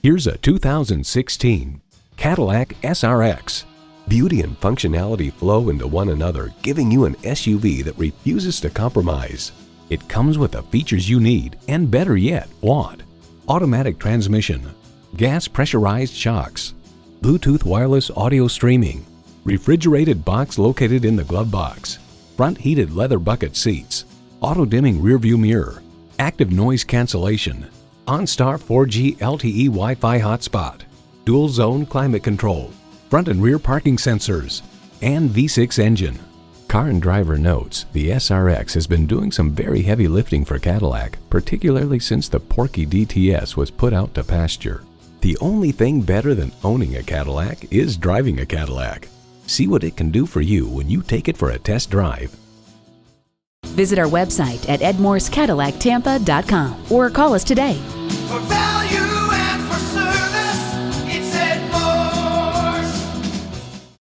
Here's a 2016 Cadillac SRX. Beauty and functionality flow into one another, giving you an SUV that refuses to compromise. It comes with the features you need and, better yet, want. Automatic transmission, gas pressurized shocks, Bluetooth wireless audio streaming, refrigerated box located in the glove box, front heated leather bucket seats, auto-dimming rearview mirror, active noise cancellation, OnStar 4G LTE Wi-Fi hotspot, dual zone climate control, front and rear parking sensors, and V6 engine. Car and Driver notes the SRX has been doing some very heavy lifting for Cadillac, particularly since the Porky DTS was put out to pasture. The only thing better than owning a Cadillac is driving a Cadillac. See what it can do for you when you take it for a test drive. Visit our website at edmorsecadillactampa.com or call us today. For value.